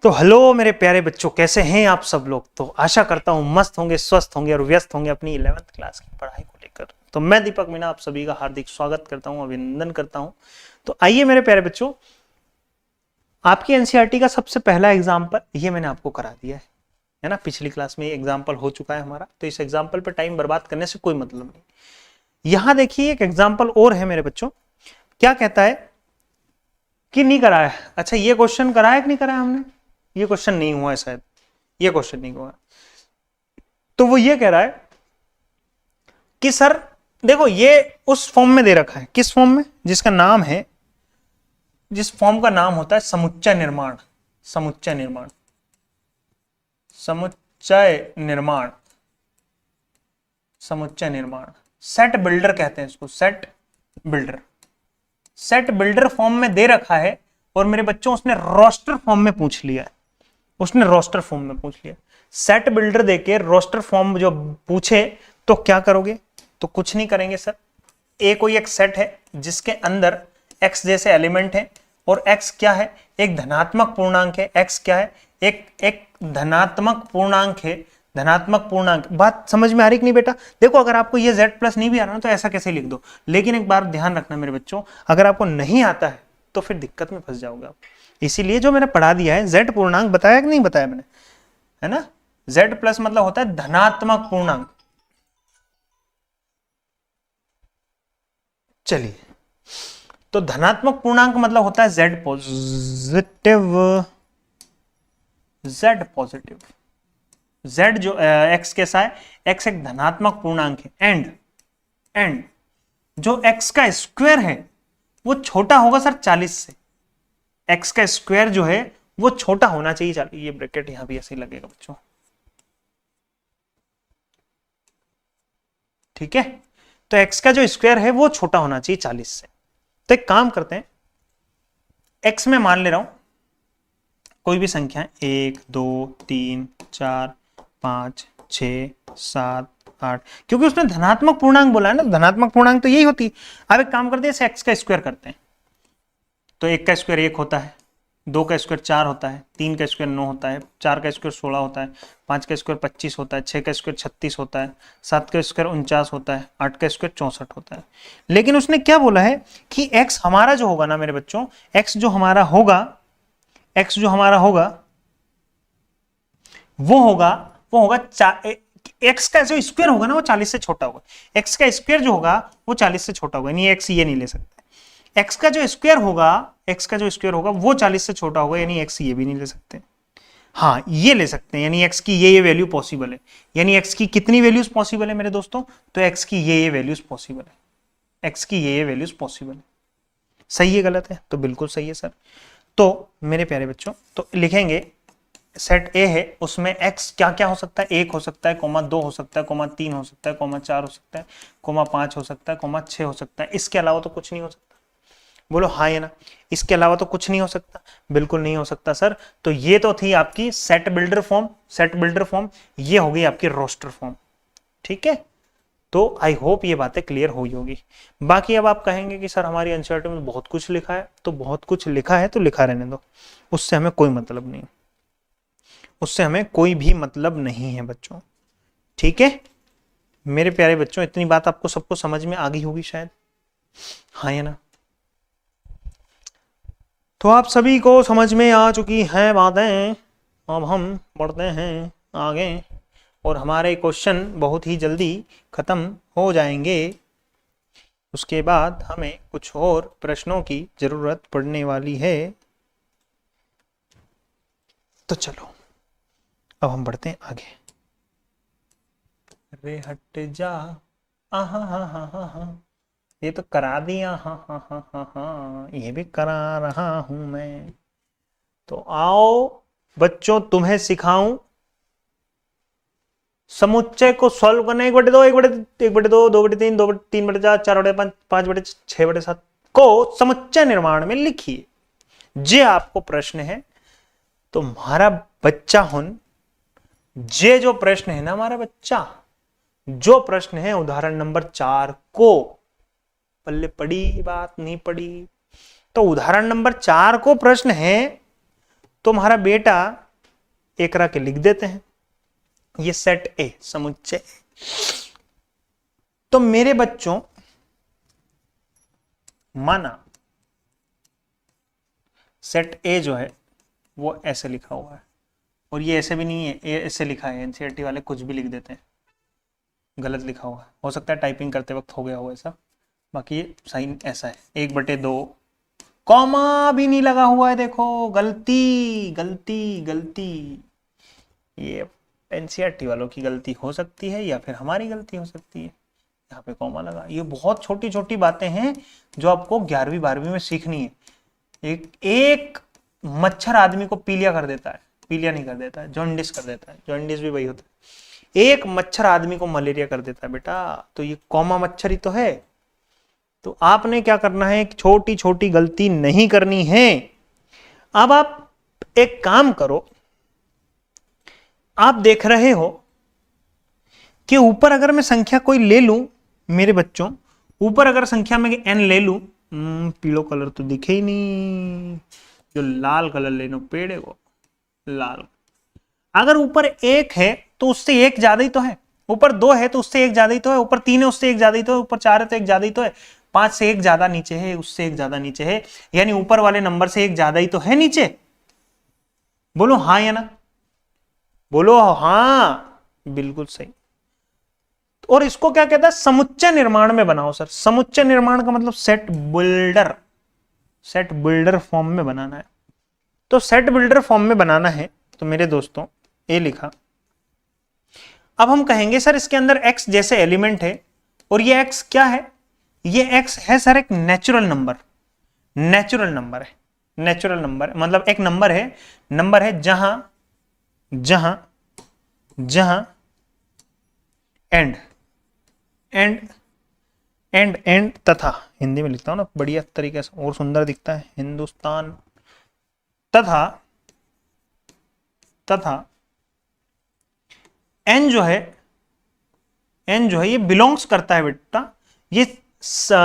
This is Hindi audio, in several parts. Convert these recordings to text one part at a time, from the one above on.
तो हेलो मेरे प्यारे बच्चों, कैसे हैं आप सब लोग। तो आशा करता हूं मस्त होंगे, स्वस्थ होंगे और व्यस्त होंगे अपनी 11th क्लास की पढ़ाई को लेकर। तो मैं दीपक मीना आप सभी का हार्दिक स्वागत करता हूं, अभिनंदन करता हूं। तो आइए मेरे प्यारे बच्चों, आपकी एनसीईआरटी का सबसे पहला एग्जाम्पल ये मैंने आपको करा दिया है ना। पिछली क्लास में एग्जाम्पल हो चुका है हमारा, तो इस एग्जाम्पल पर टाइम बर्बाद करने से कोई मतलब नहीं। यहां देखिए एक एग्जाम्पल और है मेरे बच्चों। क्या कहता है कि नहीं कराया। अच्छा, ये क्वेश्चन कराया कि नहीं कराया हमने? ये क्वेश्चन नहीं हुआ है शायद, ये क्वेश्चन नहीं हुआ। तो वो ये कह रहा है कि सर देखो, ये उस फॉर्म में दे रखा है। किस फॉर्म में? जिसका नाम है, जिस फॉर्म का नाम होता है समुच्चय निर्माण। समुच्चय निर्माण, समुच्चय निर्माण, समुच्चय निर्माण। सेट बिल्डर कहते हैं इसको, set builder. Set builder form में दे रखा है और मेरे बच्चों उसने रोस्टर फॉर्म में पूछ लिया है। उसने रोस्टर फॉर्म में पूछ लिया। सेट बिल्डर देके रोस्टर फॉर्म जो पूछे तो क्या करोगे? तो कुछ नहीं करेंगे सर। ए कोई एक सेट है जिसके अंदर एक्स जैसे एलिमेंट है और एक्स क्या है? एक धनात्मक पूर्णांक है। एक्स क्या है? एक धनात्मक पूर्णांक है। धनात्मक पूर्णांक। बात समझ में आ रही कि नहीं बेटा? देखो, अगर आपको ये z प्लस नहीं भी आ रहा ना तो ऐसा कैसे लिख दो, लेकिन एक बार ध्यान रखना मेरे बच्चों, अगर आपको नहीं आता है तो फिर दिक्कत में फंस जाओगे आप। इसीलिए जो मैंने पढ़ा दिया है, z पूर्णांक बताया कि नहीं बताया मैंने, है ना। z प्लस मतलब होता है धनात्मक पूर्णांक। चलिए, तो धनात्मक पूर्णांक मतलब होता है z positive. z positive, z जो x कैसा है? x एक धनात्मक पूर्णांक है। एंड जो x का स्क्वायर है वो छोटा होगा सर 40 से। x का स्क्वायर जो है वो छोटा होना चाहिए 40। ये ब्रैकेट यहां भी ऐसे ही लगेगा बच्चों, ठीक है। तो x का जो स्क्वायर है वो छोटा होना चाहिए 40 से। तो एक काम करते हैं, x में मान ले रहा हूं कोई भी संख्या, 1 2 3 4 5 6 7 8, क्योंकि उसने धनात्मक पूर्णांक बोला है ना। धनात्मक पूर्णांक तो यही होती है। अब एक काम करते हैं, x का स्क्वायर करते हैं। तो 1 का स्क्वायर 1 होता है, 2 का स्क्वायर 4 होता है, 3 का स्क्वायर 9 होता है, 4 का स्क्वायर 16 होता है, 5 का स्क्वायर 25 होता है, 6 का स्क्वायर 36 होता है, 7 का स्क्वायर 49 होता है, 8 का स्क्वायर 64 होता है। लेकिन उसने क्या बोला है कि x हमारा जो होगा ना मेरे बच्चों, x जो हमारा होगा, x जो हमारा होगा वो होगा x का जो स्क्वायर होगा ना वो 40 से छोटा होगा। x का स्क्वायर जो होगा वो 40 से छोटा होगा, यानी x ये नहीं ले सकते। x का जो स्क्वायर होगा, x का जो स्क्वायर होगा वो 40 से छोटा होगा, यानी x ये भी नहीं ले सकते। हाँ, ये ले सकते हैं, यानी x की ये वैल्यू पॉसिबल है। यानी x की कितनी वैल्यूज पॉसिबल है मेरे दोस्तों? तो x की ये वैल्यूज पॉसिबल है। x की ये वैल्यूज पॉसिबल है। सही है गलत है? तो बिल्कुल सही है सर। तो मेरे प्यारे बच्चों, तो लिखेंगे सेट ए है, उसमें x क्या क्या हो सकता है? 1 हो सकता है, कोमा 2 हो सकता है, कोमा 3 हो सकता है, कोमा 4 हो सकता है, कोमा 5 हो सकता है, कोमा 6 हो सकता है। इसके अलावा तो कुछ नहीं हो सकता। बोलो हाँ या ना। इसके अलावा तो कुछ नहीं हो सकता। बिल्कुल नहीं हो सकता सर। तो ये तो थी आपकी set builder form. Set builder form ये हो गई आपकी रोस्टर फॉर्म, ठीक है। तो आई होप ये बातें क्लियर हुई होगी। बाकी अब आप कहेंगे कि सर हमारी एनसीईआरटी में बहुत कुछ लिखा है, तो बहुत कुछ लिखा है तो लिखा रहने दो, उससे हमें कोई मतलब नहीं, उससे हमें कोई भी मतलब नहीं है बच्चों, ठीक है मेरे प्यारे बच्चों। इतनी बात आपको सबको समझ में आ गई होगी शायद, हाँ या ना। तो आप सभी को समझ में आ चुकी हैं बातें। अब हम बढ़ते हैं आगे और हमारे क्वेश्चन बहुत ही जल्दी खत्म हो जाएंगे। उसके बाद हमें कुछ और प्रश्नों की जरूरत पड़ने वाली है। तो चलो अब हम बढ़ते हैं आगे। अरे हट जा, आहा हा हा हा हा, ये तो करा दिया, हाँ हाँ हाँ हाँ हाँ, ये भी करा रहा हूं मैं। तो आओ बच्चों, तुम्हें सिखाऊं समुच्चय को सॉल्व करना। 1/2, 1/2, 2/3, 3/4, 4/5, 5/6, 5/7 को समुच्चय निर्माण में लिखिए। जे आपको प्रश्न है तो हमारा बच्चा हुन, जे जो प्रश्न है ना हमारा बच्चा, जो प्रश्न है उदाहरण नंबर 4 को, पल्ले पड़ी बात नहीं पड़ी, तो उदाहरण नंबर 4 को प्रश्न है तुम्हारा बेटा एकरा के लिख देते हैं, ये सेट ए समुच्चय। तो मेरे बच्चों माना सेट ए जो है वो ऐसे लिखा हुआ है, और ये ऐसे भी नहीं है, ये ऐसे लिखा है, एनसीईआरटी वाले कुछ भी लिख देते हैं, गलत लिखा हुआ है, हो सकता है टाइपिंग करते वक्त हो गया हो ऐसा, बाकी ये साइन ऐसा है 1/2, कॉमा भी नहीं लगा हुआ है, देखो गलती गलती गलती। ये एनसीईआरटी वालों की गलती हो सकती है या फिर हमारी गलती हो सकती है, यहाँ पे कॉमा लगा। ये बहुत छोटी छोटी बातें हैं जो आपको 11वीं 12वीं में सीखनी है। एक मच्छर आदमी को पीलिया कर देता है, पीलिया नहीं कर देता है, जॉन्डिस कर देता है, जॉन्डिस भी वही होता है। एक मच्छर आदमी को मलेरिया कर देता है बेटा, तो ये कॉमा मच्छर ही तो है। तो आपने क्या करना है, एक छोटी छोटी गलती नहीं करनी है। अब आप एक काम करो, आप देख रहे हो कि ऊपर अगर मैं संख्या कोई ले लूं, मेरे बच्चों ऊपर अगर संख्या में n ले लूं, पीलो कलर तो दिखे ही नहीं, जो लाल कलर लेनो पेड़े को लाल। अगर ऊपर 1 है तो उससे 1 ज्यादा ही तो है, ऊपर 2 है तो उससे 1 ज्यादा ही तो है, ऊपर 3 है उससे 1 ज्यादा ही तो है, ऊपर 4 है तो 1 ज्यादा ही तो है, 5 से 1 ज्यादा नीचे है, उससे 1 ज्यादा नीचे है, यानी ऊपर वाले नंबर से 1 ज्यादा ही तो है नीचे। बोलो हाँ या ना, बोलो हाँ, बिल्कुल सही। और इसको क्या कहता है, समुच्चय निर्माण में बनाओ सर। समुच्चय निर्माण का मतलब सेट बिल्डर फॉर्म में बनाना है। तो सेट बिल्डर फॉर्म में बनाना है तो मेरे दोस्तों ए लिखा। अब हम कहेंगे सर इसके अंदर x जैसे एलिमेंट है, और ये x क्या है, ये x है सर एक नेचुरल नंबर है, मतलब एक नंबर है जहां एंड तथा, हिंदी में लिखता हूं ना बढ़िया तरीके से और सुंदर दिखता है, हिंदुस्तान तथा एन जो है ये बिलोंग्स करता है बेटा, ये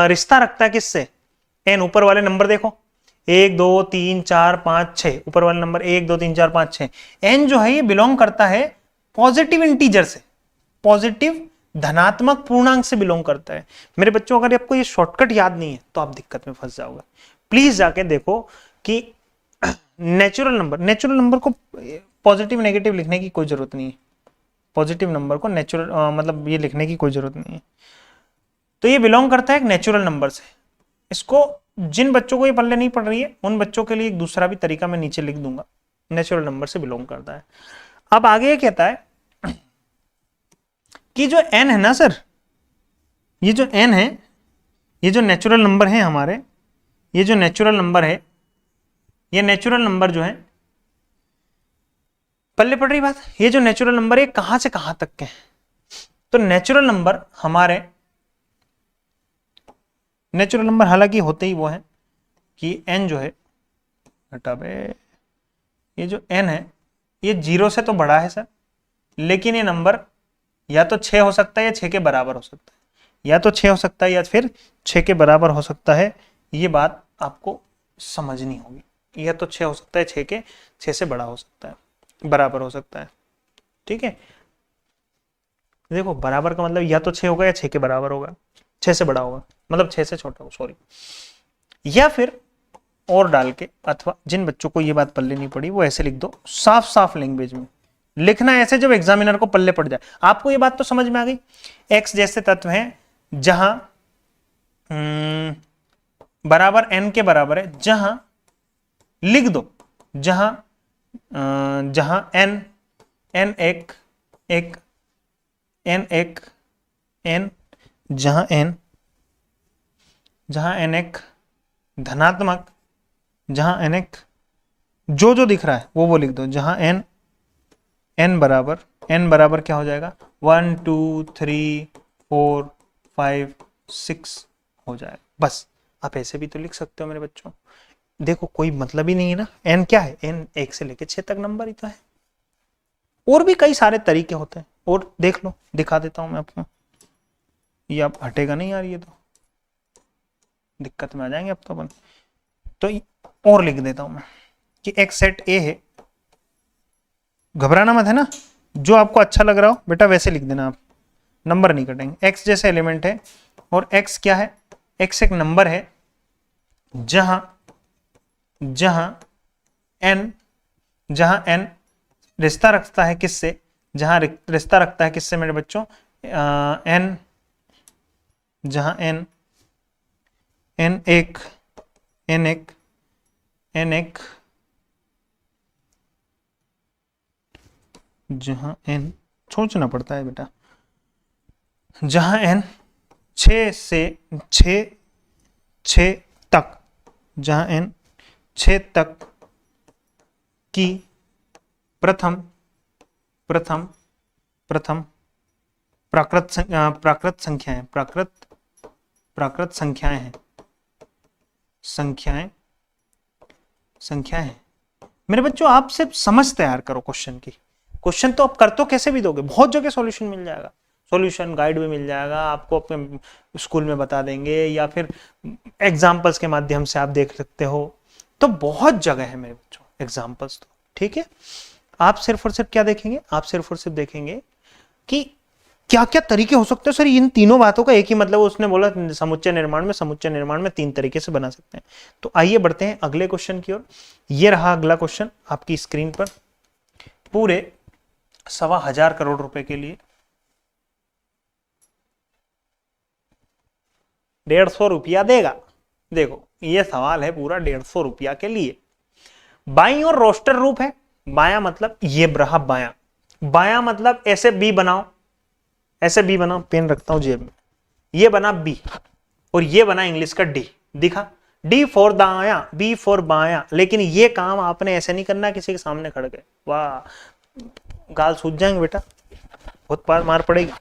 रिश्ता रखता है किससे, एन। ऊपर वाले नंबर देखो 1 2 3 4 5 6, ऊपर वाले नंबर 1 2 3 4 5 6। एन जो है ये बिलोंग करता है पॉजिटिव इंटीजर से, पॉजिटिव धनात्मक पूर्णांक से बिलोंग करता है। मेरे बच्चों अगर आपको ये शॉर्टकट याद नहीं है तो आप दिक्कत में फंस जाओगे। प्लीज जाके देखो कि नेचुरल नंबर को पॉजिटिव नेगेटिव लिखने की कोई जरूरत नहीं है, पॉजिटिव नंबर को नेचुरल मतलब ये लिखने की कोई जरूरत नहीं है। तो ये बिलोंग करता है एक नेचुरल नंबर से। इसको जिन बच्चों को ये पल्ले नहीं पड़ रही है उन बच्चों के लिए एक दूसरा भी तरीका मैं नीचे लिख दूंगा, नेचुरल नंबर से बिलोंग करता है। अब आगे ये कहता है कि जो n है ना सर, ये जो n है, ये जो नेचुरल नंबर है हमारे, ये जो नेचुरल नंबर है, ये नेचुरल नंबर जो है, पल्ले पड़ रही बात, ये जो नेचुरल नंबर है कहां से कहां तक के हैं। तो नेचुरल नंबर हालांकि होते ही वो है कि n जो है, हटा बे, ये जो n है ये 0 से तो बड़ा है सर, लेकिन ये नंबर या तो 6 हो सकता है या 6 के बराबर हो सकता है, या तो 6 हो सकता है या फिर 6 के बराबर हो सकता है। ये बात आपको समझनी होगी, या तो 6 हो सकता है 6 से बड़ा हो सकता है, बराबर हो सकता है। ठीक है, देखो बराबर का मतलब या तो 6 होगा या 6 के बराबर होगा, 6 से बड़ा होगा मतलब 6 से छोटा होगा, सॉरी। या फिर और डाल के, अथवा जिन बच्चों को ये बात पल्ले नहीं पड़ी वो ऐसे लिख दो, साफ साफ लैंग्वेज में लिखना ऐसे जब एग्जामिनर को पल्ले पड़ जाए। आपको ये बात तो समझ में आ गई, x जैसे तत्व हैं जहां बराबर n के बराबर है, जहां लिख दो जहां n एक धनात्मक, जहां n एक जो दिख रहा है वो लिख दो, जहां n बराबर क्या हो जाएगा 1 2 3 4 5 6 हो जाएगा। बस आप ऐसे भी तो लिख सकते हो मेरे बच्चों, देखो कोई मतलब ही नहीं है ना। n क्या है, n 1 से लेके 6 तक नंबर ही तो है। और भी कई सारे तरीके होते हैं, और देख लो, दिखा देता हूं मैं आपको, ये आप हटेगा नहीं यार, ये तो दिक्कत में आ जाएंगे अब तो अपन। तो और लिख देता हूं मैं कि एक सेट ए है घबराना मत है ना, जो आपको अच्छा लग रहा हो बेटा वैसे लिख देना आप, नंबर नहीं कटेंगे। x जैसे एलिमेंट है और x क्या है, x एक नंबर है जहां जहां n रिश्ता रखता है किससे, जहां रिश्ता रखता है किससे मेरे बच्चों, n जहां n एक जहां n सोचना पड़ता है बेटा, जहां n 6 से 6 तक, जहां n 6 तक की प्रथम प्राकृत संख्याएं हैं मेरे बच्चों। आप सिर्फ समझ तैयार करो क्वेश्चन की, क्वेश्चन तो आप कर तो कैसे भी दोगे, बहुत जगह सॉल्यूशन मिल जाएगा, सॉल्यूशन गाइड भी मिल जाएगा आपको, अपने स्कूल में बता देंगे या फिर एग्जाम्पल्स के माध्यम से आप देख सकते हो, तो बहुत जगह है मेरे बच्चों एग्जाम्पल्स तो, ठीक है। आप सिर्फ और सिर्फ क्या देखेंगे, आप सिर्फ और सिर्फ देखेंगे कि क्या क्या तरीके हो सकते हैं सर, इन तीनों बातों का एक ही मतलब, उसने बोला समुच्चय निर्माण में 3 तरीके से बना सकते हैं। तो आइए बढ़ते हैं अगले क्वेश्चन की ओर। ये रहा अगला क्वेश्चन आपकी स्क्रीन पर, पूरे 1,25,000 करोड़ रुपए के लिए 150 रुपया देगा। देखो ये सवाल है पूरा 150 रुपया के लिए। बाईं और रोस्टर रूप है, बायां मतलब ये रहा बायां मतलब ऐसे बी बनाओ, पेन रखता हूं जेब में, ये बना बी और ये बना इंग्लिश का डी, दिखा, डी फॉर दाया, बी फॉर बाया। लेकिन ये काम आपने ऐसे नहीं करना किसी के सामने खड़ गए, वाह गाल सूझ जाएंगे बेटा, बहुत मार पड़ेगी,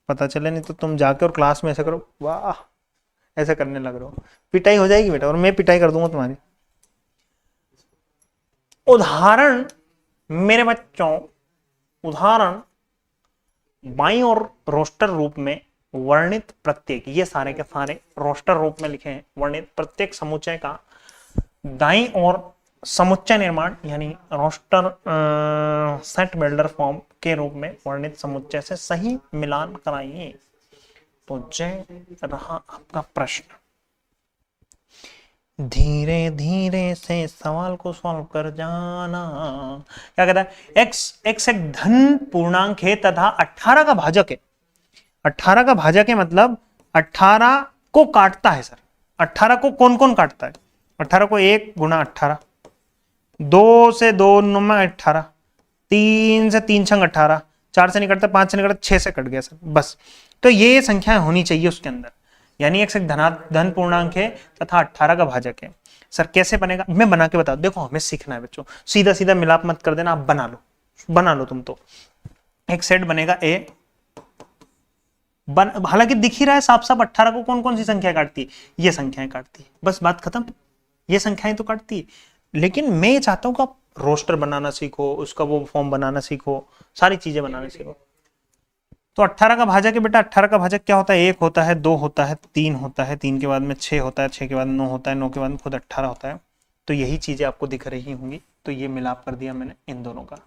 पता चले नहीं तो तुम जाके और क्लास में ऐसे करो, वाह ऐसे करने लग रहे हो, पिटाई हो जाएगी बेटा, और मैं पिटाई कर दूंगा तुम्हारी। उदाहरण मेरे बच्चों, उदाहरण बाईं और रोस्टर रूप में वर्णित प्रत्येक, ये सारे के सारे रोस्टर रूप में लिखे हैं, वर्णित प्रत्येक समुच्चय का दाईं ओर समुच्चय निर्माण यानी रोस्टर सेट बिल्डर फॉर्म के रूप में वर्णित समुच्चय से सही मिलान कराइए। तो जय रहा आपका प्रश्न, धीरे धीरे से सवाल को सॉल्व कर जाना। क्या कहता है, x एक धन पूर्णांक है तथा 18 का भाजक है। 18 का भाजक है मतलब 18 को काटता है सर, 18 को कौन कौन काटता है, 18 को 1 गुना 18, 2 से 2 9 18, 3 से 3 छंग 18, 4 से नहीं कटता, 5 से नहीं कटता, 6 से कट गया सर, बस। तो ये संख्याएं होनी चाहिए उसके अंदर, यानी x एक धन पूर्णांक है तथा 18 का भाजक है। सर कैसे बनेगा, मैं बना के बता, देखो हमें सीखना है बच्चों, सीधा सीधा मिलाप मत कर देना, आप बना लो तुम तो। एक सेट बनेगा a, हालांकि दिख ही रहा है साफ साफ 18 को कौन कौन सी संख्या काटती है, ये संख्याएं काटती है, बस बात खत्म, ये संख्याएं तो काटती है। लेकिन मैं ये चाहता हूं कि आप रोस्टर बनाना सीखो, उसका वो फॉर्म बनाना सीखो, सारी चीजें बनाना सीखो। तो 18 का भाजक है बेटा, 18 का भाजक क्या होता है, 1 होता है, 2 होता है, 3 होता है, 3 के बाद में 6 होता है, 6 के बाद 9 होता है, 9 के बाद में खुद 18 होता है। तो यही चीजें आपको दिख रही होंगी, तो ये मिलाप कर दिया मैंने इन दोनों का,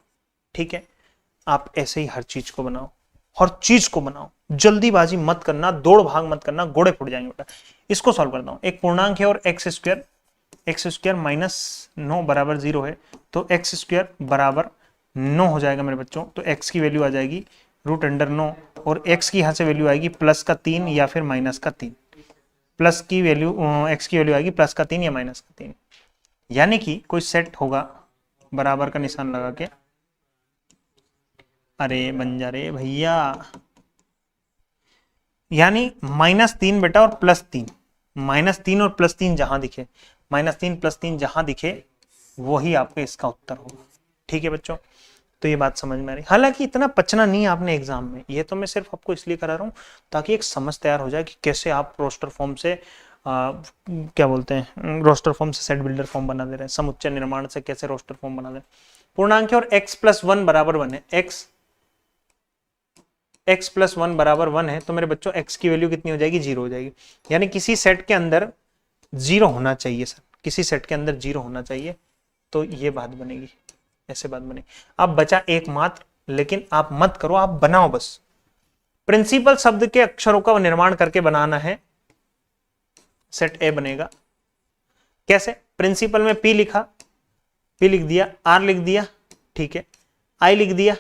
ठीक है। आप ऐसे ही हर चीज को बनाओ, हर चीज को बनाओ, जल्दीबाजी मत करना, दौड़ भाग मत करना, गोड़े फुट जाएंगे बेटा। इसको सॉल्व करता हूं, एक पूर्णांक है और एक्स स्क्वायर माइनस 9 बराबर 0 है, तो एक्स स्क्वायर बराबर 9 हो जाएगा मेरे बच्चों। तो एक्स की वैल्यू आ जाएगी √9 और x की यहां से वैल्यू आएगी प्लस का 3 या फिर माइनस का 3, प्लस की वैल्यू x की वैल्यू आएगी प्लस का 3 या माइनस का 3, यानी कि कोई सेट होगा बराबर का निशान लगा के, अरे बन जा रे भैया, यानी -3 बेटा और +3, -3 और +3 जहां दिखे, -3 +3 जहां दिखे वही आपका इसका उत्तर होगा, ठीक है बच्चों। तो ये बात समझ में आ रही, हालांकि इतना पचना नहीं आपने एग्जाम में, ये तो मैं सिर्फ आपको इसलिए करा रहा हूँ ताकि एक समझ तैयार हो जाए कि कैसे आप रोस्टर फॉर्म से क्या बोलते हैं, रोस्टर फॉर्म से सेट बिल्डर फॉर्म बना दे रहे हैं, समुच्चय निर्माण से कैसे रोस्टर फॉर्म बना दे। पूर्णांक और x + 1 बराबर 1 है, x + 1 बराबर 1 है, तो मेरे बच्चों x की वैल्यू कितनी हो जाएगी, 0 हो जाएगी, यानी किसी सेट के अंदर 0 होना चाहिए सर, किसी सेट के अंदर 0 होना चाहिए, तो ये बात बनेगी ऐसे बात बनी। अब बचा एकमात्र, लेकिन आप मत करो, आप बनाओ बस। प्रिंसिपल शब्द के अक्षरों का निर्माण करके बनाना है। सेट ए बनेगा कैसे? प्रिंसिपल में पी लिखा, पी लिख दिया, आर लिख दिया, ठीक है, आई लिख दिया,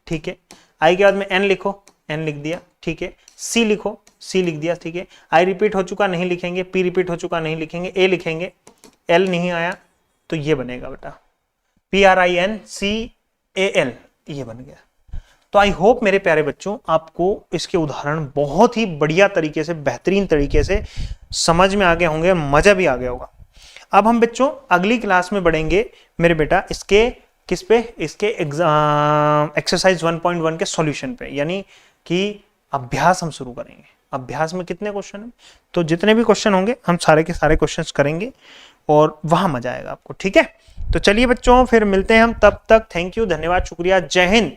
ठीक है, आई के बाद में एन लिखो, एन लिख दिया, ठीक है, सी लिखो, सी लिख दिया, ठीक है, आई रिपीट हो चुका नहीं लिखेंगे, पी रिपीट हो चुका नहीं लिखेंगे, ए लिखेंगे, एल नहीं आया तो ये बनेगा बेटा PRINCAL, ये बन गया। तो आई होप मेरे प्यारे बच्चों आपको इसके उदाहरण बहुत ही बढ़िया तरीके से, बेहतरीन तरीके से समझ में आ गए होंगे, मजा भी आ गया होगा। अब हम बच्चों अगली क्लास में बढ़ेंगे मेरे बेटा इसके किस पे, इसके एक्सरसाइज 1.1 के सॉल्यूशन पे, यानी कि अभ्यास हम शुरू करेंगे। अभ्यास में कितने क्वेश्चन हैं, तो जितने भी क्वेश्चन होंगे हम सारे के सारे क्वेश्चंस करेंगे और वहां मजा आएगा आपको, ठीक है। तो चलिए बच्चों फिर मिलते हैं हम, तब तक थैंक यू, धन्यवाद, शुक्रिया, जय हिंद।